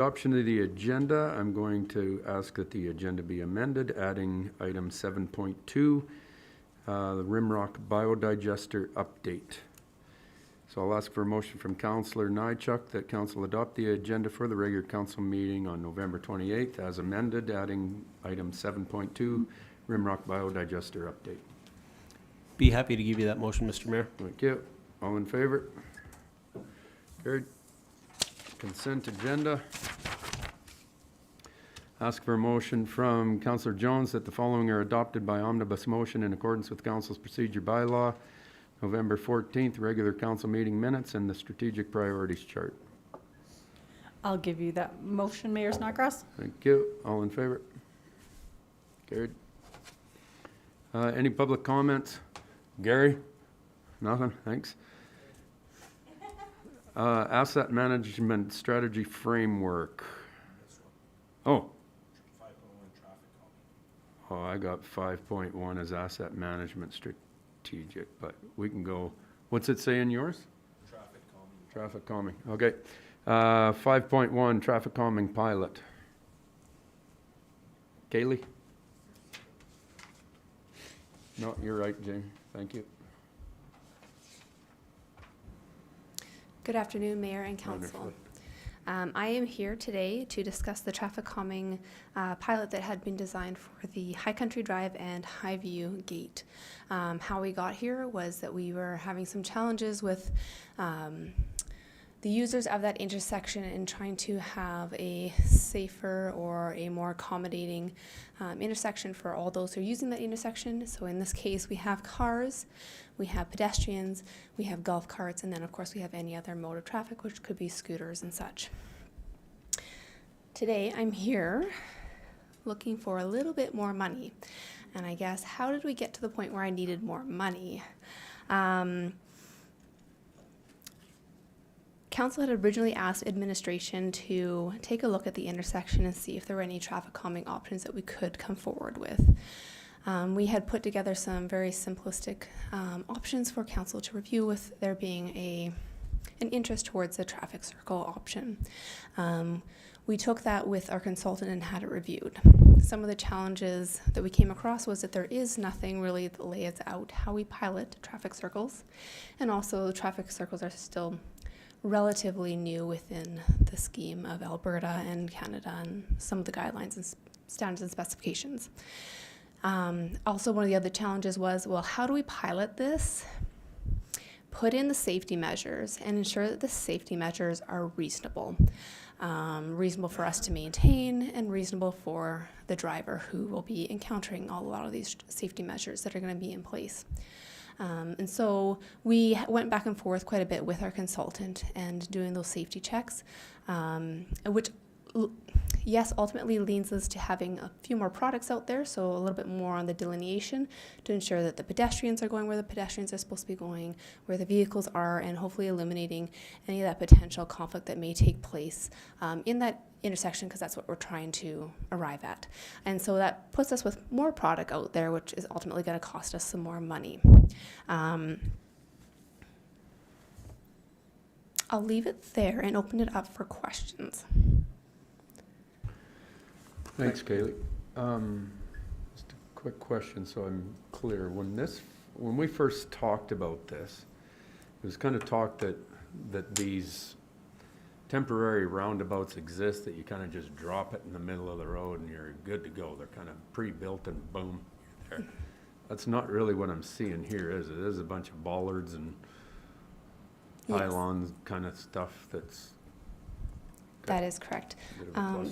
Adoption of the agenda. I'm going to ask that the agenda be amended, adding item 7.2, the Rimrock Biodigester update. So I'll ask for a motion from Councillor Nychuk that Council adopt the agenda for the regular Council meeting on November 28th as amended, adding item 7.2, Rimrock Biodigester update. Be happy to give you that motion, Mr. Mayor. Thank you. All in favor? Carried. Consent agenda. Ask for a motion from Councillor Jones that the following are adopted by omnibus motion in accordance with Council's procedure bylaw, November 14th, regular Council meeting minutes, and the strategic priorities chart. I'll give you that motion, Mayor Snodgrass. Thank you. All in favor? Carried. Any public comments? Gary? Nothing? Thanks. Asset management strategy framework. Oh. 5.1 traffic calming. Oh, I got 5.1 as asset management strategic, but we can go, what's it say in yours? Traffic calming. Traffic calming, okay. 5.1 traffic calming pilot. Kaylee? No, you're right, Jamie, thank you. Good afternoon, Mayor and Council. I am here today to discuss the traffic calming pilot that had been designed for the High Country Drive and Highview Gate. How we got here was that we were having some challenges with the users of that intersection and trying to have a safer or a more accommodating intersection for all those who are using that intersection. So in this case, we have cars, we have pedestrians, we have golf carts, and then of course we have any other mode of traffic, which could be scooters and such. Today, I'm here looking for a little bit more money. And I guess, how did we get to the point where I needed more money? Council had originally asked administration to take a look at the intersection and see if there were any traffic calming options that we could come forward with. We had put together some very simplistic options for council to review, with there being an interest towards the traffic circle option. We took that with our consultant and had it reviewed. Some of the challenges that we came across was that there is nothing really that lays out how we pilot traffic circles, and also traffic circles are still relatively new within the scheme of Alberta and Canada and some of the guidelines and standards and specifications. Also, one of the other challenges was, well, how do we pilot this, put in the safety measures, and ensure that the safety measures are reasonable? Reasonable for us to maintain and reasonable for the driver who will be encountering a lot of these safety measures that are going to be in place. And so we went back and forth quite a bit with our consultant and doing those safety checks, which, yes, ultimately leads us to having a few more products out there, so a little bit more on the delineation to ensure that the pedestrians are going where the pedestrians are supposed to be going, where the vehicles are, and hopefully eliminating any of that potential conflict that may take place in that intersection, because that's what we're trying to arrive at. And so that puts us with more product out there, which is ultimately going to cost us some more money. I'll leave it there and open it up for questions. Thanks, Kaylee. Just a quick question so I'm clear. When we first talked about this, it was kind of talk that these temporary roundabouts exist, that you kind of just drop it in the middle of the road and you're good to go. They're kind of pre-built and boom, you're there. That's not really what I'm seeing here, is it? There's a bunch of bollards and pylons kind of stuff that's... That is correct.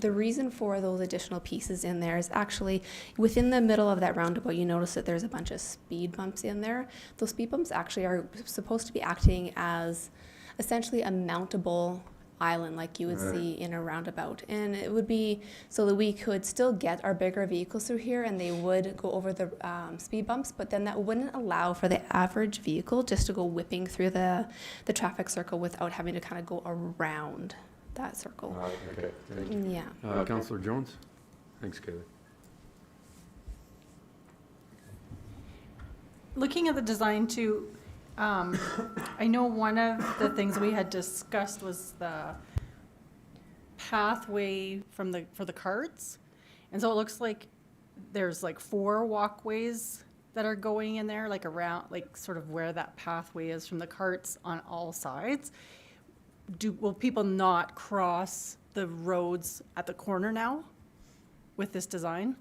The reason for those additional pieces in there is actually within the middle of that roundabout, you notice that there's a bunch of speed bumps in there. Those speed bumps actually are supposed to be acting as essentially a mountable island like you would see in a roundabout, and it would be so that we could still get our bigger vehicles through here and they would go over the speed bumps, but then that wouldn't allow for the average vehicle just to go whipping through the traffic circle without having to kind of go around that circle. Okay, thank you. Yeah. Councillor Jones? Thanks, Kaylee. Looking at the design too, I know one of the things we had discussed was the pathway for the carts. And so it looks like there's like 4 walkways that are going in there, like around, like sort of where that pathway is from the carts on all sides. Will people not cross the roads at the corner now with this design?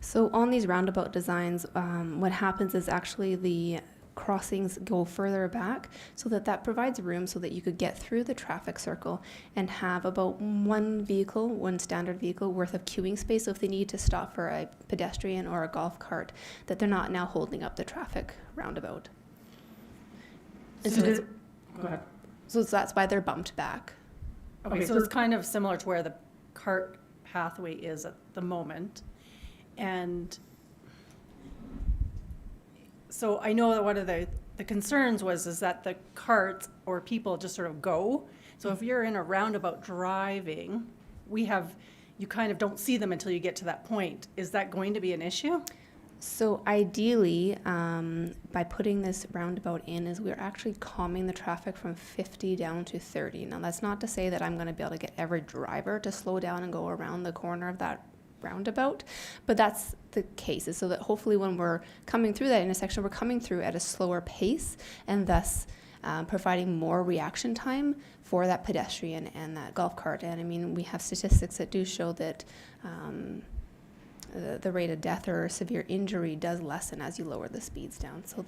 So on these roundabout designs, what happens is actually the crossings go further back so that provides room so that you could get through the traffic circle and have about one standard vehicle worth of queuing space. So if they need to stop for a pedestrian or a golf cart, that they're not now holding up the traffic roundabout. And so, Go ahead. so that's why they're bumped back. Okay, so it's kind of similar to where the cart pathway is at the moment. And so I know that one of the concerns is that the carts or people just sort of go. So if you're in a roundabout driving, you kind of don't see them until you get to that point. Is that going to be an issue? So ideally, by putting this roundabout in, is we're actually calming the traffic from 50 down to 30. Now, that's not to say that I'm going to be able to get every driver to slow down and go around the corner of that roundabout, but that's the case, is so that hopefully when we're coming through that intersection, we're coming through at a slower pace, and thus providing more reaction time for that pedestrian and that golf cart. And I mean, we have statistics that do show that the rate of death or severe injury does lessen as you lower the speeds down. So,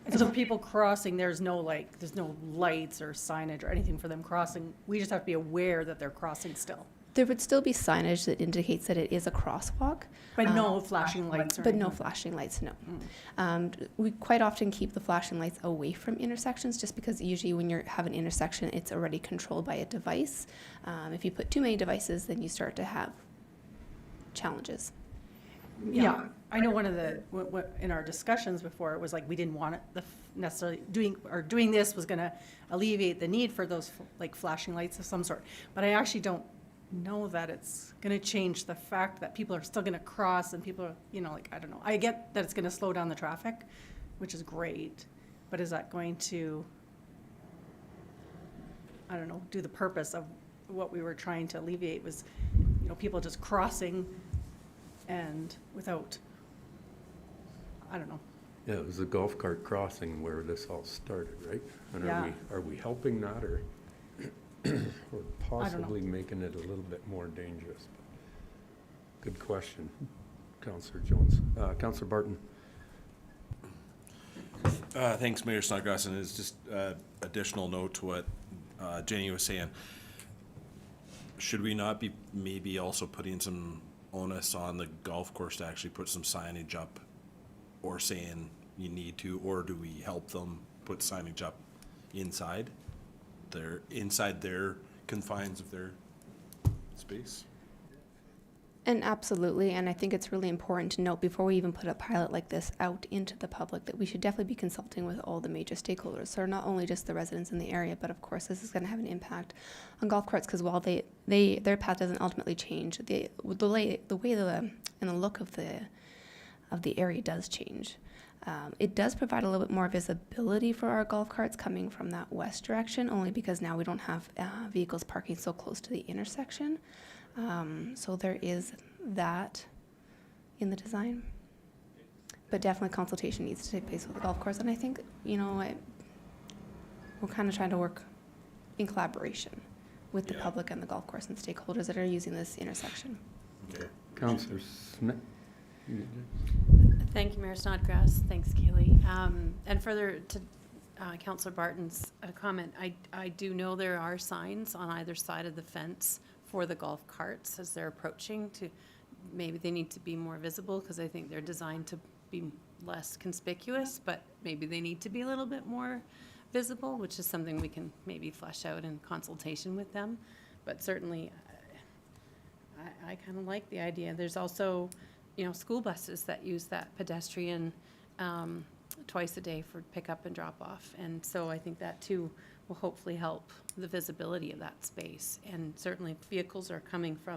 And so people crossing, there's no lights or signage or anything for them crossing. We just have to be aware that they're crossing still. there would still be signage that indicates that it is a crosswalk. But no flashing lights or But anything? no flashing lights, no. We quite often keep the flashing lights away from intersections just because usually when you have an intersection, it's already controlled by a device. If you put too many devices, then you start to have challenges. Yeah, I know one of the, in our discussions before, it was like, we didn't want it necessarily, doing this was gonna alleviate the need for those like flashing lights of some sort. But I actually don't know that it's gonna change the fact that people are still gonna cross and people are, like, I don't know. I get that it's gonna slow down the traffic, which is great, but is that going to, I don't know, do the purpose of what we were trying to alleviate was, people just crossing and without, I don't know. Yeah, it was the golf cart crossing where this all started, right? And Yeah. are we helping that or or possibly making it a little bit more dangerous? Good question, Councillor Jones. Councillor Barton. Thanks, Mayor Snodgrass, and it's just additional note to what Jenny was saying. Should we not be maybe also putting some onus on the golf course to actually put some signage up, or saying you need to, or do we help them put signage up inside their confines of their space? And absolutely, and I think it's really important to note before we even put a pilot like this out into the public that we should definitely be consulting with all the major stakeholders. So not only just the residents in the area, but of course this is going to have an impact on golf carts because while their path doesn't ultimately change, the way and the look of the area does change. It does provide a little bit more visibility for our golf carts coming from that west direction, only because now we don't have vehicles parking so close to the intersection. So there is that in the design. But definitely consultation needs to take place with the golf course. And I think, we're kind of trying to work in collaboration with the public and the golf course and stakeholders that are using this intersection. Okay. Councillor Smith. Thank you, Mayor Snodgrass. Thanks, Kaylee. And further to Councillor Barton's comment, I do know there are signs on either side of the fence for the golf carts as they're approaching. Maybe they need to be more visible because I think they're designed to be less conspicuous, but maybe they need to be a little bit more visible, which is something we can maybe flesh out in consultation with them. But certainly, I kind of like the idea. There's also school buses that use that pedestrian twice a day for pickup and drop off. And so I think that too will hopefully help the visibility of that space. And certainly if vehicles are coming from,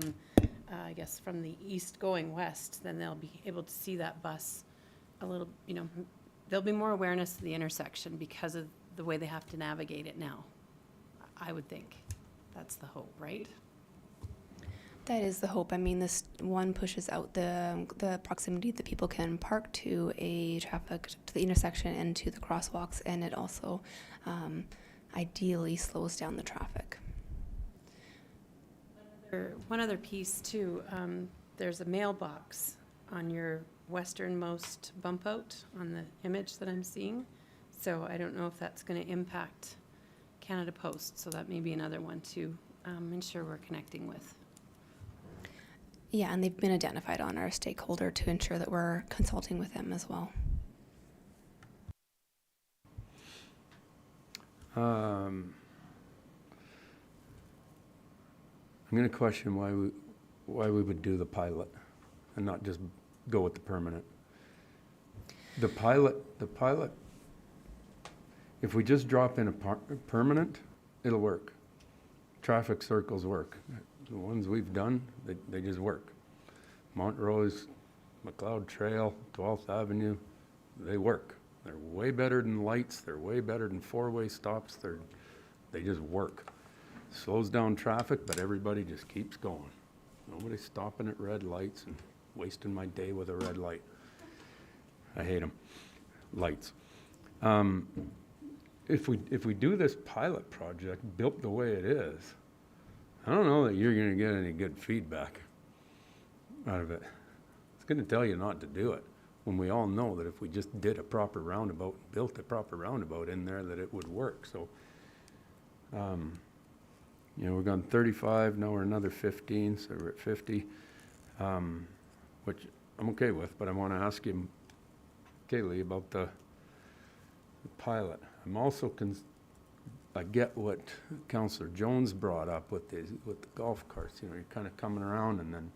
I guess, from the east going west, then they'll be able to see that bus a little, there'll be more awareness of the intersection because of the way they have to navigate it now, I would think. That's the hope, right? That is the hope. I mean, this one pushes out the proximity that people can park to to the intersection and to the crosswalks, and it also ideally slows down the traffic. One other piece too, there's a mailbox on your westernmost bump out on the image that I'm seeing. So I don't know if that's going to impact Canada Post, so that may be another one to ensure we're connecting with. Yeah, and they've been identified on our stakeholder to ensure that we're consulting with them as well. I'm going to question why we would do the pilot and not just go with the permanent. The pilot, if we just drop in a permanent, it'll work. Traffic circles work. The ones we've done, they just work. Montrose, McLeod Trail, 12th Avenue, they work. They're way better than lights. They're way better than four-way stops. They just work. Slows down traffic, but everybody just keeps going. Nobody's stopping at red lights and wasting my day with a red light. I hate them. Lights. If we do this pilot project built the way it is, I don't know that you're going to get any good feedback out of it. It's going to tell you not to do it, when we all know that if we just did a proper roundabout, built a proper roundabout in there, that it would work. So, we're going 35, now we're another 15, so we're at 50, which I'm okay with, but I want to ask you, Kaylee, about the pilot. I'm also I get what Councillor Jones brought up with the golf carts. You're kind of coming around, and then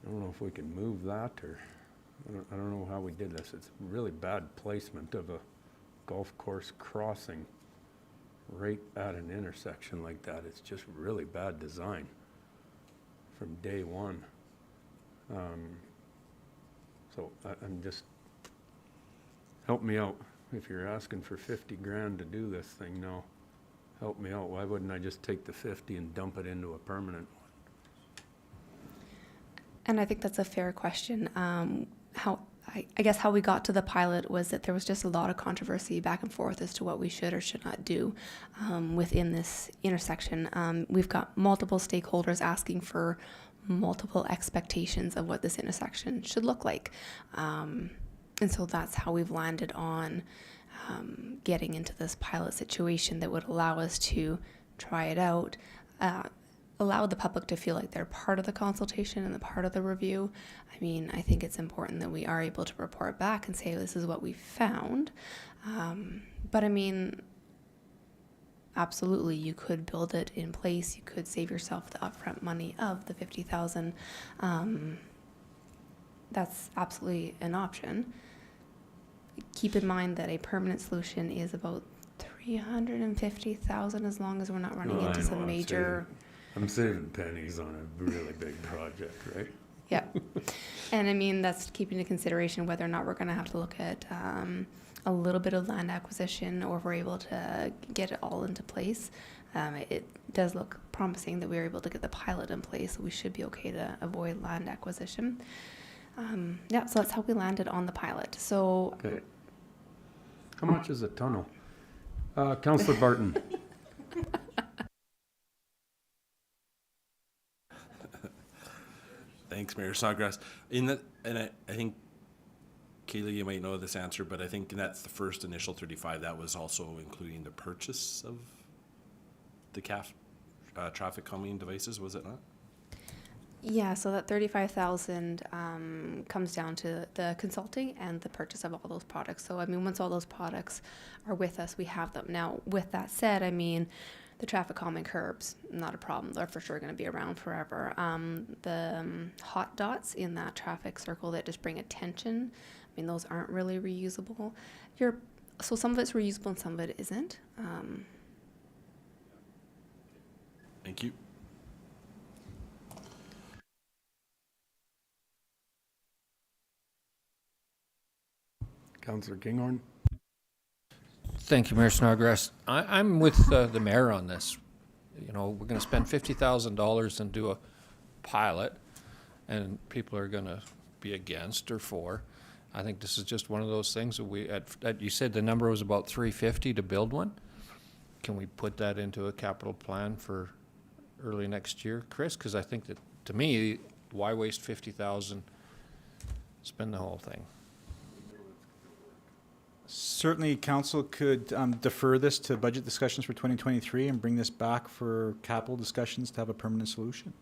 I don't know if we can move that, or I don't know how we did this. It's really bad placement of a golf course crossing right at an intersection like that. It's just really bad design from day one. So I'm just, help me out. If you're asking for 50 grand to do this thing, no, help me out. Why wouldn't I just take the 50 and dump it into a permanent one? And I think that's a fair question. I guess how we got to the pilot was that there was just a lot of controversy back and forth as to what we should or should not do within this intersection. We've got multiple stakeholders asking for multiple expectations of what this intersection should look like. And so that's how we've landed on getting into this pilot situation that would allow us to try it out, allow the public to feel like they're part of the consultation and the part of the review. I mean, I think it's important that we are able to report back and say, this is what we found. But I mean, absolutely, you could build it in place. You could save yourself the upfront money of the $50,000. That's absolutely an option. Keep in mind that a permanent solution is about $350,000, as long as we're not running into some major. I'm saving pennies on a really big project, right? Yeah. And I mean, that's keeping into consideration whether or not we're going to have to look at a little bit of land acquisition, or if we're able to get it all into place. It does look promising that we were able to get the pilot in place, so we should be okay to avoid land acquisition. Yeah, so that's how we landed on the pilot. So, Okay. How much is a tunnel? Councillor Barton. Thanks, Mayor Snodgrass. And I think, Kaylee, you might know this answer, but I think that's the first initial 35. That was also including the purchase of the traffic calming devices, was it not? yeah, so that $35,000 comes down to the consulting and the purchase of all those products. So, I mean, once all those products are with us, we have them. Now, with that said, I mean, the traffic calming curbs, not a problem. They're for sure going to be around forever. The hot dots in that traffic circle that just bring attention, I mean, those aren't really reusable. So some of it's reusable and some of it isn't. Thank you. Councillor Kinghorn. Thank you, Mayor Snodgrass. I'm with the mayor on this. You know, we're gonna spend $50,000 and do a pilot, and people are gonna be against or for. I think this is just one of those things that you said the number was about $350 to build one. Can we put that into a capital plan for early next year, Chris? Because I think that, to me, why waste 50,000? Spend the whole thing. Certainly, council could defer this to budget discussions for 2023 and bring this back for capital discussions to have a permanent solution.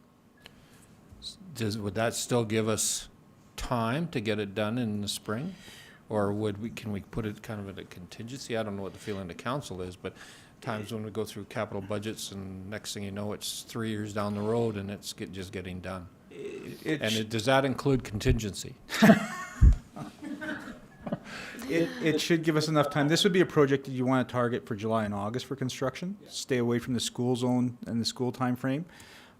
Would that still give us time to get it done in the spring? Or can we put it kind of in a contingency? I don't know what the feeling of the council is, but times when we go through capital budgets and next thing you know, it's 3 years down the road and it's just getting done. Does that include contingency? It should give us enough time. This would be a project that you want to target for July and August for construction. Stay away from the school zone and the school timeframe.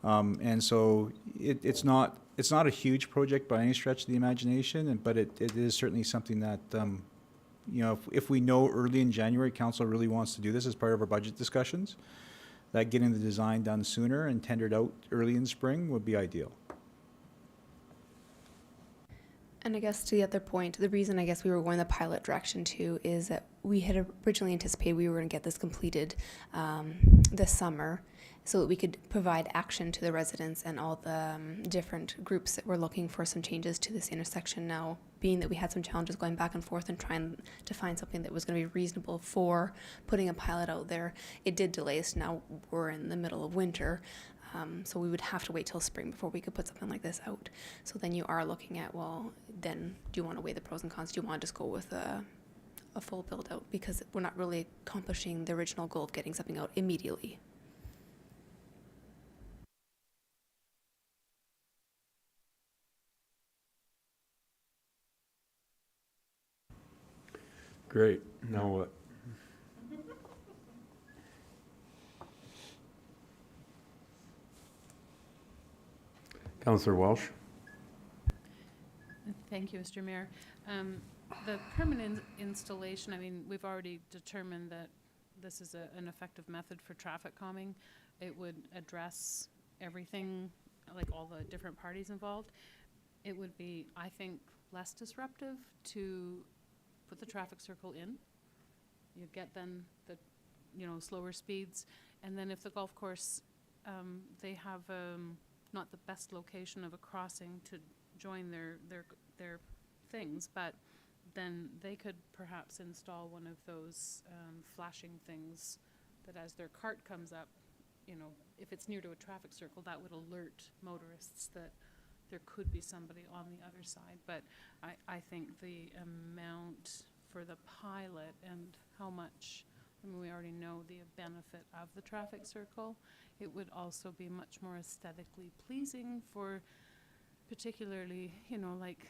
And so it's not a huge project by any stretch of the imagination, but it is certainly something that, you know, if we know early in January, council really wants to do this as part of our budget discussions, that getting the design done sooner and tendered out early in spring would be ideal. And I guess to the other point, the reason I guess we were going the pilot direction too is that we had originally anticipated we were going to get this completed this summer so that we could provide action to the residents and all the different groups that were looking for some changes to this intersection now, being that we had some challenges going back and forth and trying to find something that was going to be reasonable for putting a pilot out there. It did delay us. Now we're in the middle of winter. So we would have to wait till spring before we could put something like this out. So then you are looking at, well, then do you want to weigh the pros and cons? Do you want to just go with a full build out? Because we're not really accomplishing the original goal of getting something out immediately. Great. Now what? Councillor Walsh? Thank you, Mr. Mayor. The permanent installation, I mean, we've already determined that this is an effective method for traffic calming. It would address everything, like all the different parties involved. It would be, I think, less disruptive to put the traffic circle in. You get then the, slower speeds. And then if the golf course, they have not the best location of a crossing to join their things, but then they could perhaps install one of those flashing things that as their cart comes up, if it's near to a traffic circle, that would alert motorists that there could be somebody on the other side. But I think the amount for the pilot and how much, we already know the benefit of the traffic circle. It would also be much more aesthetically pleasing for particularly, like,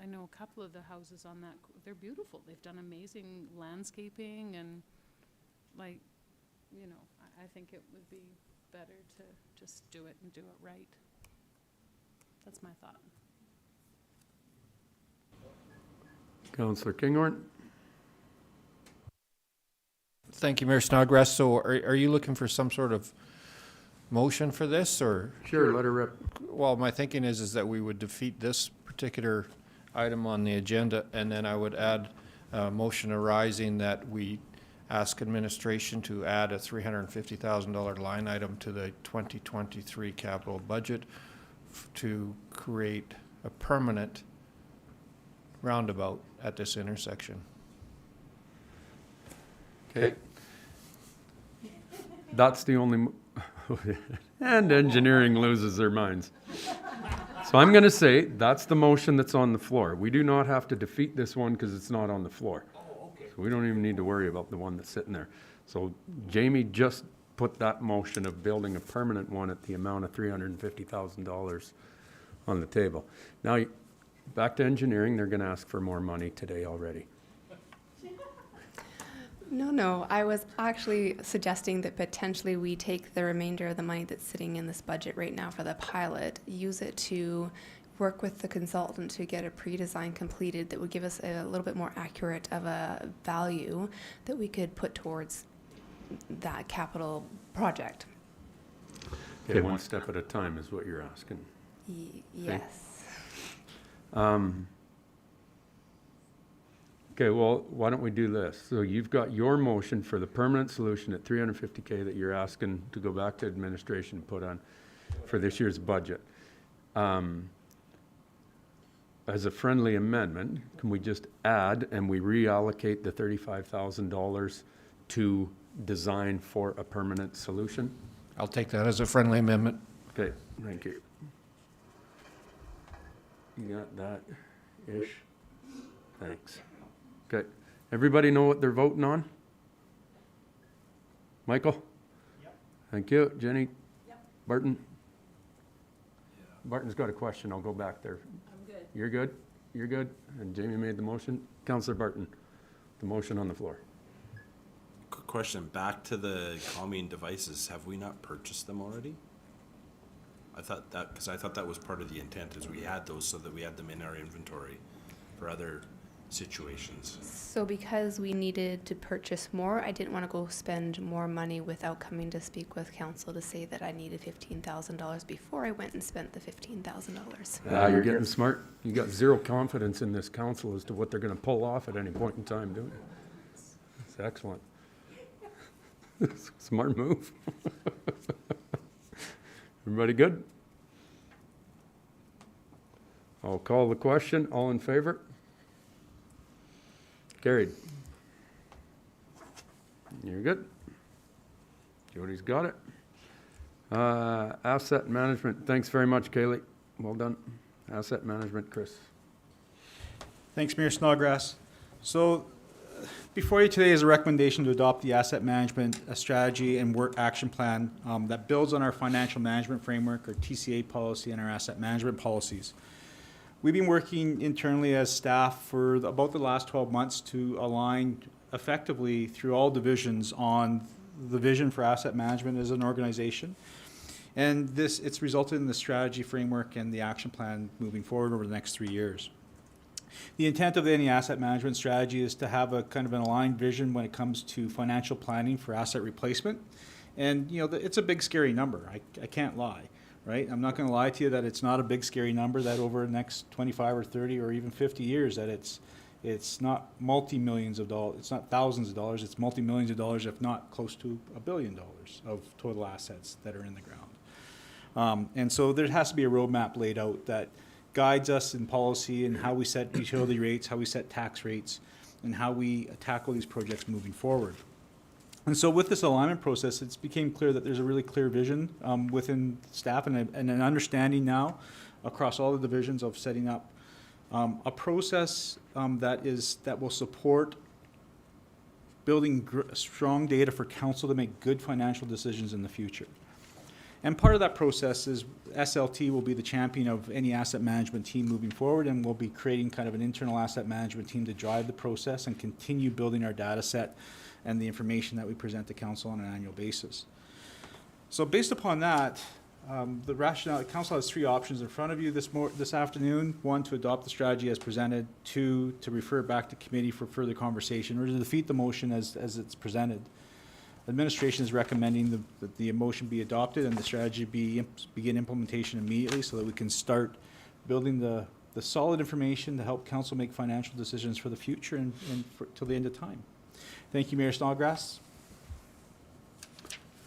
I know a couple of the houses on that, they're beautiful. They've done amazing landscaping and, like, I think it would be better to just do it and do it right. That's my thought. Councillor Kinghorn? Thank you, Mayor Snodgrass. So are you looking for some sort of motion for this, or? Sure, let her rip. Well, my thinking is that we would defeat this particular item on the agenda, and then I would add a motion arising that we ask administration to add a $350,000 line item to the 2023 capital budget to create a permanent roundabout at this intersection. Okay. That's the only, and engineering loses their minds. So I'm going to say that's the motion that's on the floor. We do not have to defeat this one because it's not on the floor. So we don't even need to worry about the one that's sitting there. So Jamie just put that motion of building a permanent one at the amount of $350,000 on the table. Now, back to engineering, they're going to ask for more money today already. No, I was actually suggesting that potentially we take the remainder of the money that's sitting in this budget right now for the pilot, use it to work with the consultant to get a pre-design completed that would give us a little bit more accurate of a value that we could put towards that capital project. Okay, one step at a time is what you're asking. Yes. Okay, well, why don't we do this? So you've got your motion for the permanent solution at 350K that you're asking to go back to administration and put on for this year's budget. As a friendly amendment, can we just add and we reallocate the $35,000 to design for a permanent solution? I'll take that as a friendly amendment. Okay, thank you. You got that-ish? Thanks. Okay, everybody know what they're voting on? Michael? Yep. Thank you. Jenny? Yep. Barton? Barton's got a question. I'll go back there. I'm good. You're good? You're good? And Jamie made the motion? Councillor Barton, the motion on the floor. Quick question, back to the calming devices, have we not purchased them already? I thought that was part of the intent, is we had those so that we had them in our inventory for other situations. So because we needed to purchase more, I didn't want to go spend more money without coming to speak with council to say that I needed $15,000 before I went and spent the $15,000. You're getting smart. You got zero confidence in this council as to what they're gonna pull off at any point in time, don't you? It's excellent. Smart move. Everybody good? I'll call the question. All in favor? Carried. You're good. Jody's got it. Asset management. Thanks very much, Kaylee. Well done. Asset management, Chris. Thanks, Mayor Snodgrass. So before you today is a recommendation to adopt the asset management strategy and work action plan that builds on our financial management framework, our TCA policy, and our asset management policies. We've been working internally as staff for about the last 12 months to align effectively through all divisions on the vision for asset management as an organization. And it's resulted in the strategy framework and the action plan moving forward over the next 3 years. The intent of any asset management strategy is to have a kind of an aligned vision when it comes to financial planning for asset replacement. And, you know, it's a big, scary number. I can't lie, right? I'm not going to lie to you that it's not a big, scary number, that over the next 25 or 30 or even 50 years that it's not multi-millions of dollars, it's not thousands of dollars, it's multi-millions of dollars, if not close to $1 billion of total assets that are in the ground. And so there has to be a roadmap laid out that guides us in policy and how we set utility rates, how we set tax rates, and how we tackle these projects moving forward. And so with this alignment process, it's became clear that there's a really clear vision within staff and an understanding now across all the divisions of setting up a process that will support building strong data for council to make good financial decisions in the future. And part of that process is SLT will be the champion of any asset management team moving forward, and we'll be creating kind of an internal asset management team to drive the process and continue building our data set and the information that we present to council on an annual basis. So based upon that, the rationale, the council has 3 options in front of you this afternoon. 1, to adopt the strategy as presented. 2, to refer it back to committee for further conversation, or to defeat the motion as it's presented. Administration is recommending that the motion be adopted and the strategy begin implementation immediately so that we can start building the solid information to help council make financial decisions for the future and till the end of time. Thank you, Mayor Snodgrass.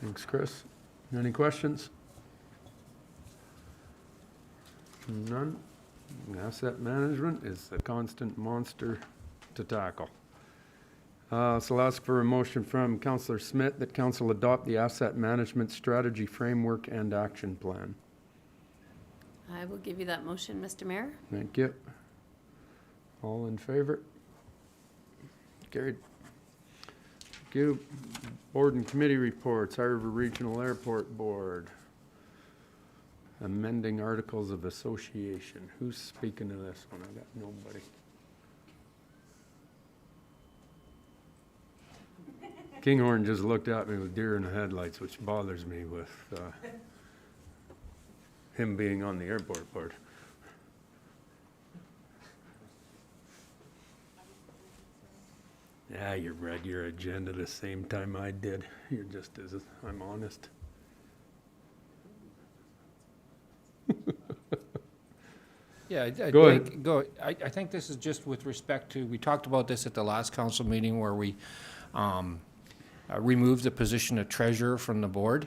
Thanks, Chris. Any questions? None. Asset management is a constant monster to tackle. So I'll ask for a motion from Councillor Smith that council adopt the asset management strategy framework and action plan. I will give you that motion, Mr. Mayor. Thank you. All in favor? Carried. Thank you. Board and committee reports, High River Regional Airport Board. Amending Articles of Association. Who's speaking to this one? I got nobody. Kinghorn just looked at me with deer in the headlights, which bothers me with him being on the airport board. Yeah, you read your agenda the same time I did. You're just as, I'm honest. Yeah, Go ahead. I think this is just with respect to, we talked about this at the last council meeting where we removed the position of treasurer from the board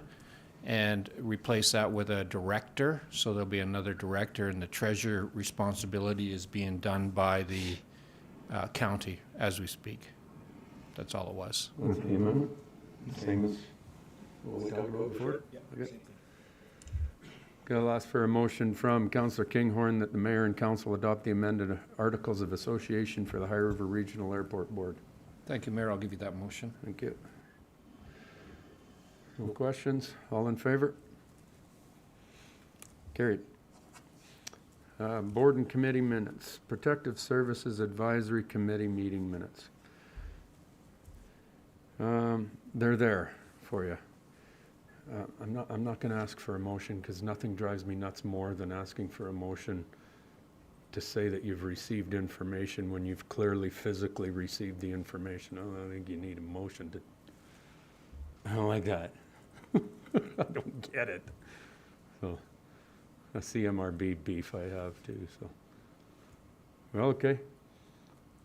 and replace that with a director. So there'll be another director, and the treasurer responsibility is being done by the county as we speak. That's all it was. That's the amendment? Same as what we talked about before? Okay. Okay, I'll ask for a motion from Councillor Kinghorn that the mayor and council adopt the amended Articles of Association for the High River Regional Airport Board. Thank you, Mayor. I'll give you that motion. Thank you. No questions? All in favor? Carried. Board and committee minutes. Protective Services Advisory Committee meeting minutes. They're there for you. I'm not gonna ask for a motion because nothing drives me nuts more than asking for a motion to say that you've received information when you've clearly physically received the information. I don't think you need a motion to, I don't like that. I don't get it. So, a CMRB beef I have too, so. Well, okay.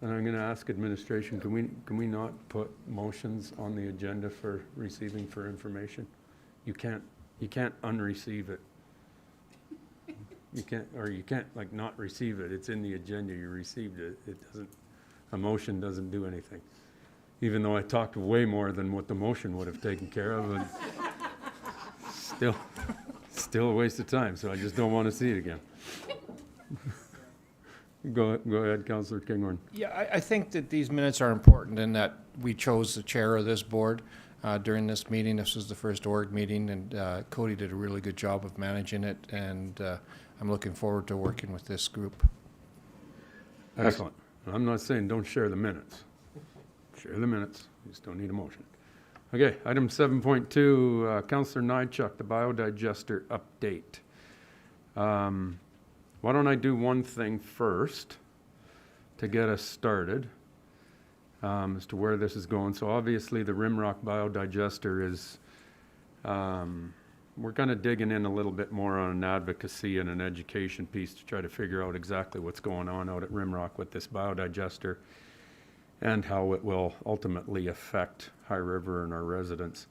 And I'm gonna ask administration, can we not put motions on the agenda for receiving for information? You can't unreceive it. You can't like not receive it. It's in the agenda, you received it. A motion doesn't do anything. Even though I talked way more than what the motion would have taken care of, and still a waste of time, so I just don't want to see it again. Go ahead, Councillor Kinghorn. Yeah, I think that these minutes are important in that we chose the chair of this board during this meeting. This was the first org meeting, and Cody did a really good job of managing it, and I'm looking forward to working with this group. Excellent. I'm not saying don't share the minutes. Share the minutes, you just don't need a motion. Okay, item 7.2, Councillor Nychuk, the biodigester update. Why don't I do one thing first to get us started as to where this is going. So obviously the Rimrock biodigester is, we're kind of digging in a little bit more on an advocacy and an education piece to try to figure out exactly what's going on out at Rimrock with this biodigester and how it will ultimately affect High River and our residents.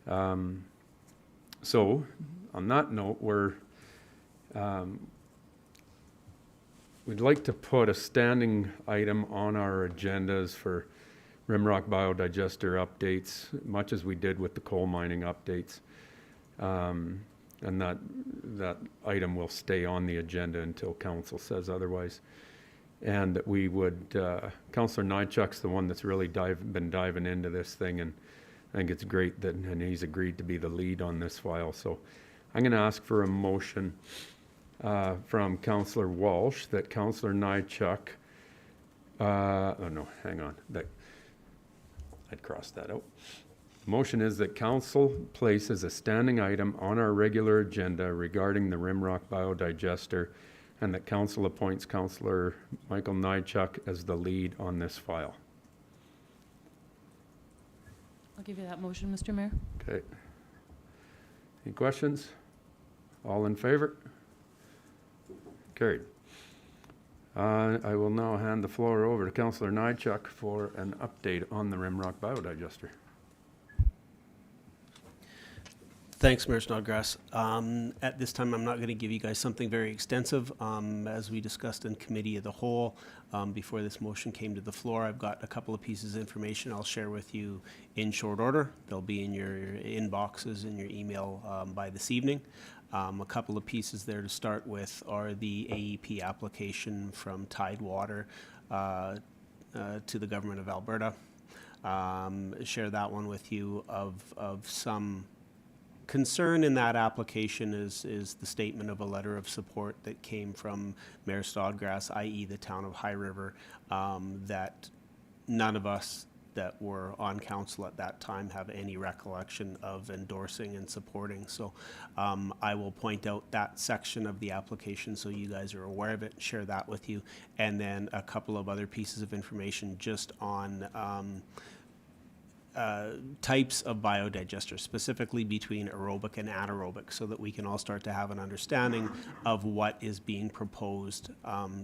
So on that note, we'd like to put a standing item on our agendas for Rimrock biodigester updates, much as we did with the coal mining updates. And that item will stay on the agenda until council says otherwise. And that we would, Councillor Nychuk's the one that's really been diving into this thing, and I think it's great that, and he's agreed to be the lead on this file. So I'm gonna ask for a motion from Councillor Walsh that Councillor Nychuk, oh no, hang on, I'd cross that out. Motion is that council places a standing item on our regular agenda regarding the Rimrock biodigester, and that council appoints Councillor Michael Nychuk as the lead on this file. I'll give you that motion, Mr. Mayor. Okay. Any questions? All in favor? Carried. I will now hand the floor over to Councillor Nychuk for an update on the Rimrock biodigester. Thanks, Mayor Snodgrass. At this time, I'm not going to give you guys something very extensive. As we discussed in committee of the whole, before this motion came to the floor, I've got a couple of pieces of information I'll share with you in short order. They'll be in your inboxes in your email by this evening. A couple of pieces there to start with are the AEP application from Tidewater to the government of Alberta. Share that one with you. Of some concern in that application is the statement of a letter of support that came from Mayor Snodgrass, i.e. the town of High River, that none of us that were on council at that time have any recollection of endorsing and supporting. So I will point out that section of the application so you guys are aware of it, share that with you, and then a couple of other pieces of information just on types of biodigesters, specifically between aerobic and anaerobic, so that we can all start to have an understanding of what is being proposed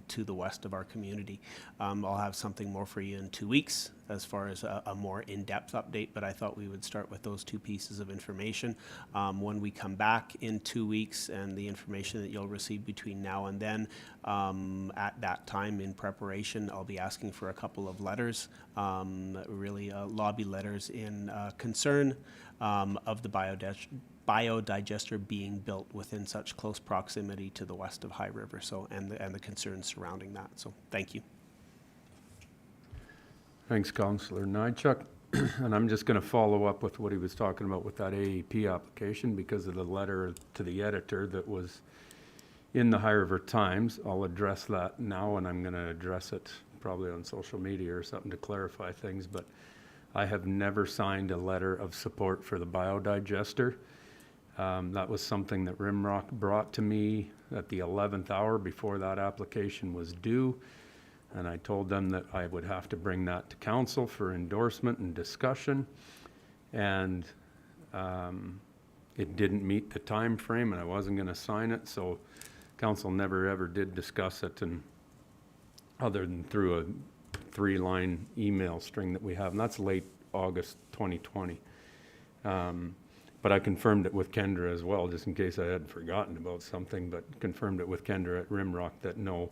to the west of our community. I'll have something more for you in 2 weeks as far as a more in-depth update, but I thought we would start with those two pieces of information. When we come back in 2 weeks and the information that you'll receive between now and then, at that time in preparation, I'll be asking for a couple of letters, really lobby letters in concern of the biodigester being built within such close proximity to the west of High River, so and the concerns surrounding that. So thank you. Thanks, Councillor Nychuk. And I'm just going to follow up with what he was talking about with that AEP application because of the letter to the editor that was in the High River Times. I'll address that now, and I'm going to address it probably on social media or something to clarify things. But I have never signed a letter of support for the biodigester. That was something that Rimrock brought to me at the 11th hour before that application was due. And I told them that I would have to bring that to council for endorsement and discussion. And it didn't meet the time frame, and I wasn't going to sign it. So council never ever did discuss it, and other than through a 3-line email string that we have, and that's late August 2020. But I confirmed it with Kendra as well, just in case I had forgotten about something, but confirmed it with Kendra at Rimrock that no,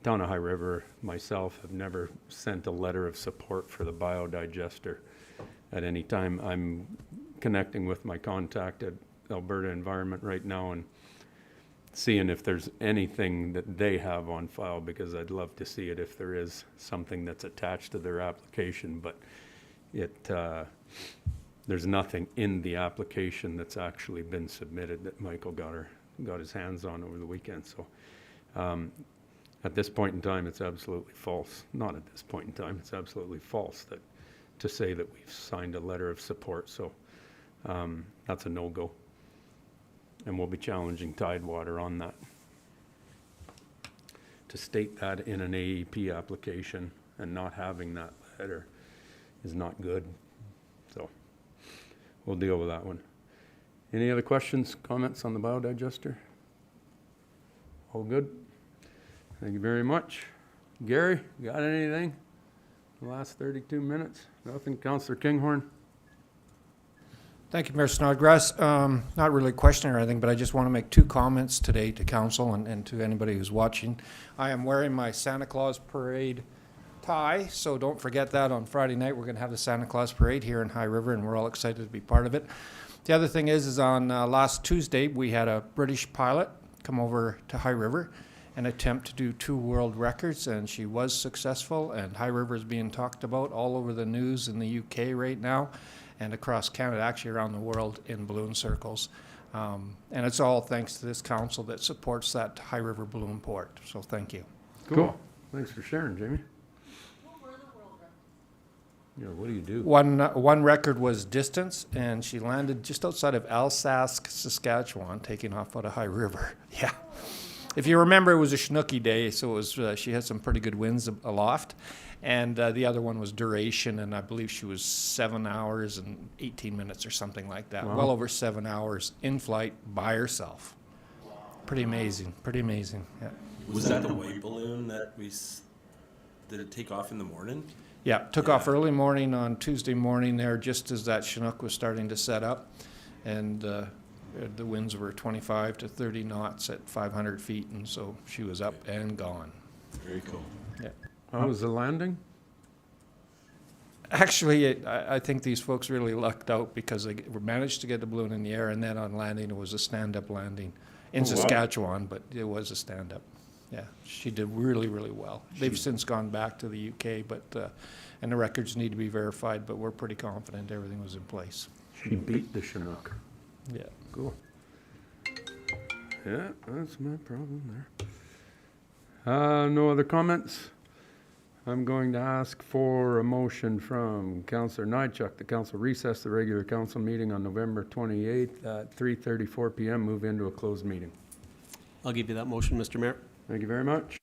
Town of High River, myself, have never sent a letter of support for the biodigester at any time. I'm connecting with my contact at Alberta Environment right now and seeing if there's anything that they have on file, because I'd love to see it if there is something that's attached to their application, but there's nothing in the application that's actually been submitted that Michael got his hands on over the weekend. So at this point in time, it's absolutely false. Not at this point in time, it's absolutely false to say that we've signed a letter of support. So that's a no-go. And we'll be challenging Tidewater on that. To state that in an AEP application and not having that letter is not good. So we'll deal with that one. Any other questions, comments on the biodigester? All good? Thank you very much. Gary, got anything? The last 32 minutes? Nothing. Councillor Kinghorn? Thank you, Mayor Snodgrass. Not really a question or anything, but I just want to make 2 comments today to council and to anybody who's watching. I am wearing my Santa Claus Parade tie, so don't forget that on Friday night. We're going to have the Santa Claus Parade here in High River, and we're all excited to be part of it. The other thing is on last Tuesday, we had a British pilot come over to High River and attempt to do 2 world records, and she was successful, and High River is being talked about all over the news in the UK right now and across Canada, actually around the world in balloon circles. And it's all thanks to this council that supports that High River balloon port. So thank you. Cool. Thanks for sharing, Jamie. What were the world records? Yeah, what do you do? One record was distance, and she landed just outside of Alsace, Saskatchewan, taking off out of High River. Yeah. If you remember, it was a Chinooki day, so it was she had some pretty good winds aloft. And the other one was duration, and I believe she was 7 hours and 18 minutes or something like that. Wow. Well over 7 hours in flight by herself. Pretty amazing, yeah. Was that the white balloon that did it take off in the morning? Yeah, took off early morning on Tuesday morning there, just as that Chinook was starting to set up. And the winds were 25 to 30 knots at 500 feet, and so she was up and gone. Very cool. Yeah. How was the landing? Actually, I think these folks really lucked out because they managed to get the balloon in the air, and then on landing, it was a stand-up landing in Saskatchewan, but it was a stand-up. Yeah, she did really, really well. They've since gone back to the UK, but and the records need to be verified, but we're pretty confident everything was in place. She beat the Chinook. Yeah. Cool. Yeah, that's my problem there. No other comments? I'm going to ask for a motion from Councillor Nychuk. The council recess the regular council meeting on November 28th at 3:34 PM, move into a closed meeting. I'll give you that motion, Mr. Mayor. Thank you very much.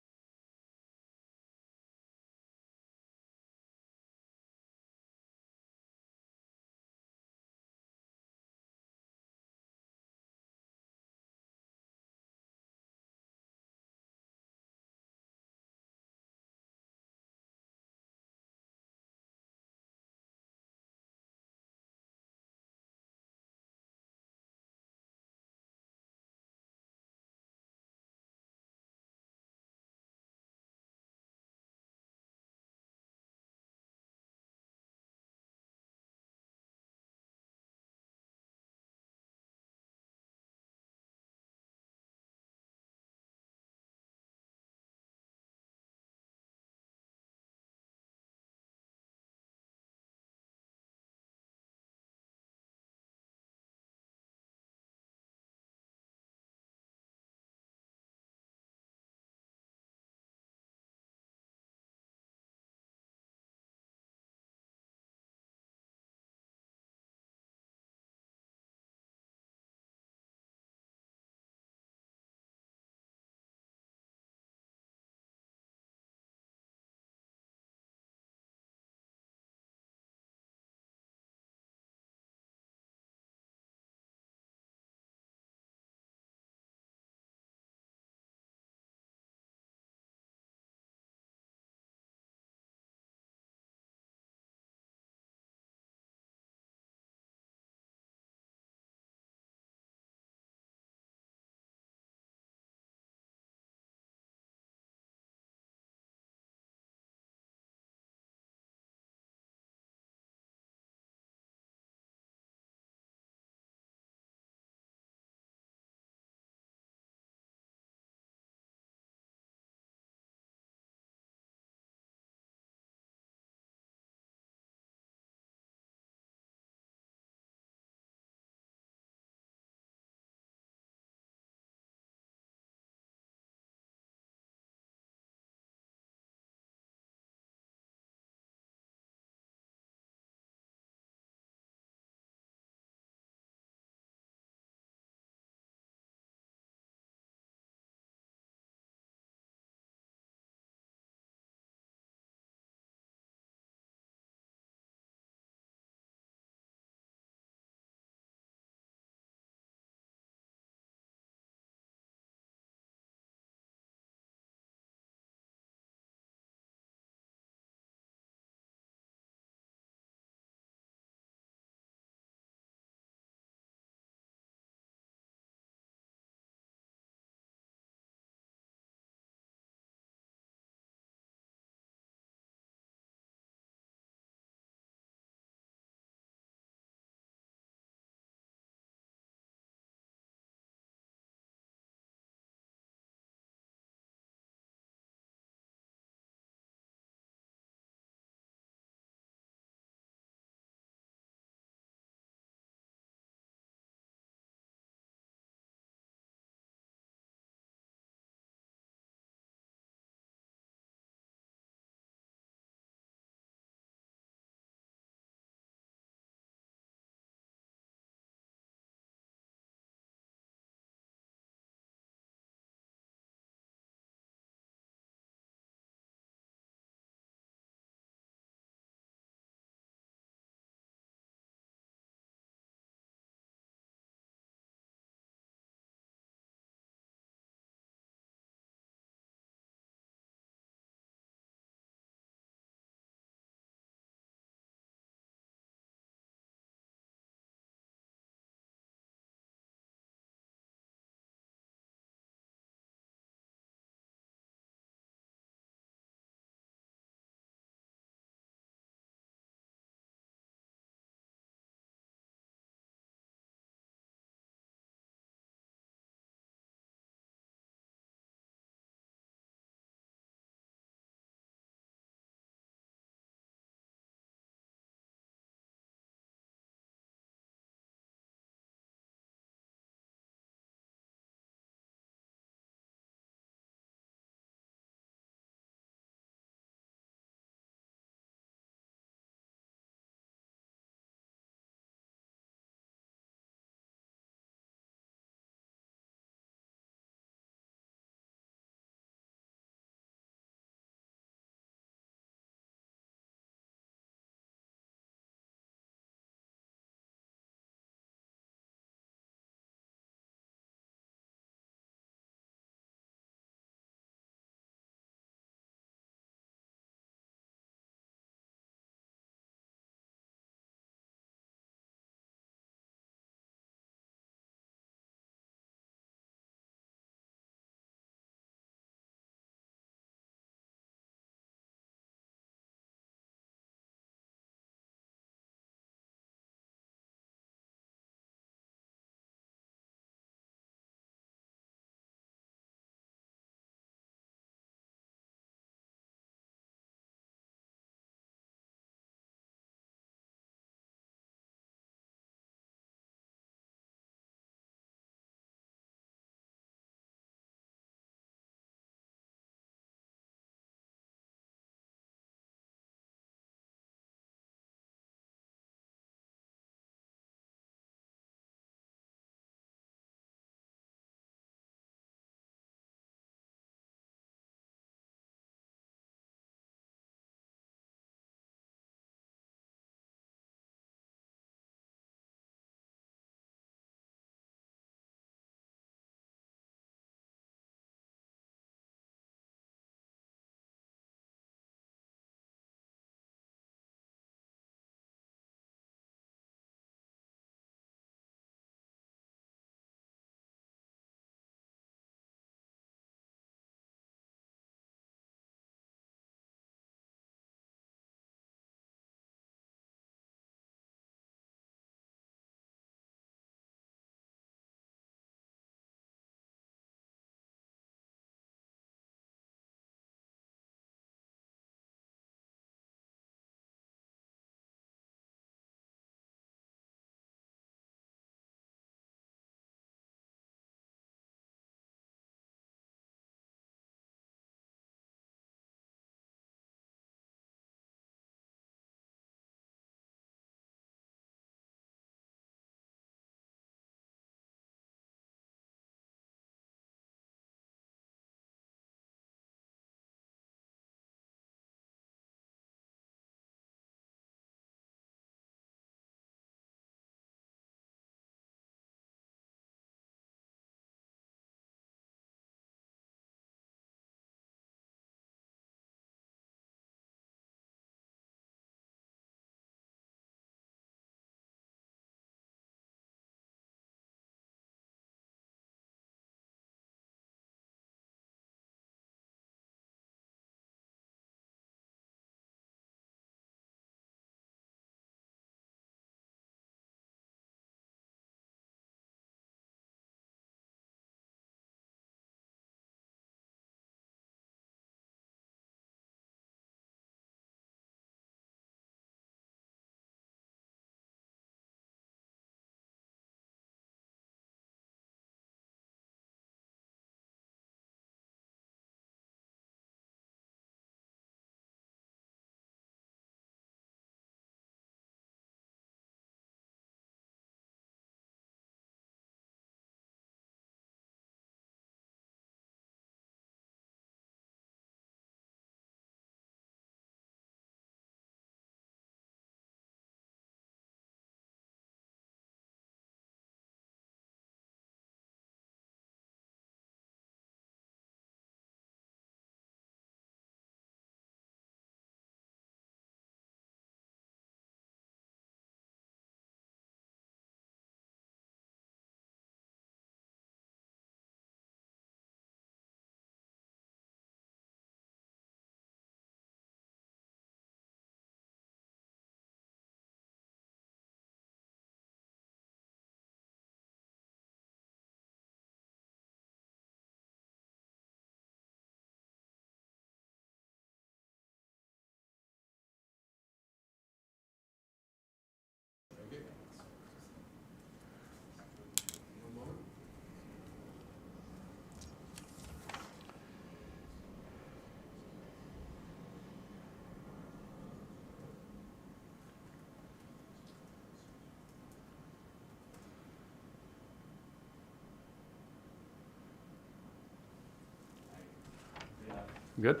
Good?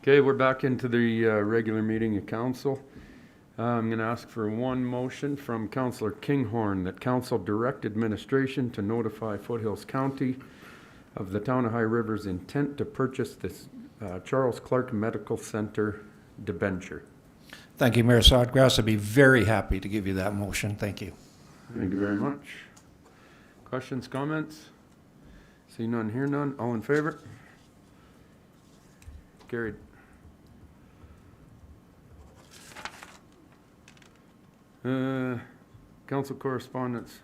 Okay, we're back into the regular meeting of council. I'm going to ask for one motion from Councillor Kinghorn that council direct administration to notify Foothills County of the Town of High River's intent to purchase this Charles Clark Medical Center debenture. Thank you, Mayor Snodgrass. I'd be very happy to give you that motion. Thank you. Thank you very much. Questions, comments? See none, hear none. All in favor? Carried. Council correspondence.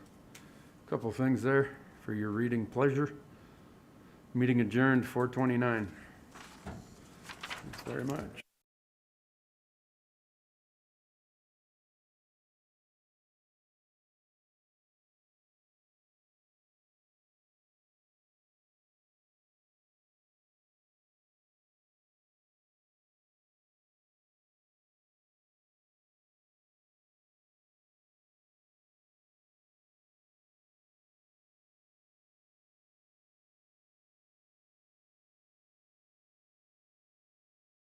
Couple things there for your reading pleasure. Meeting adjourned 4:29. Thanks very much.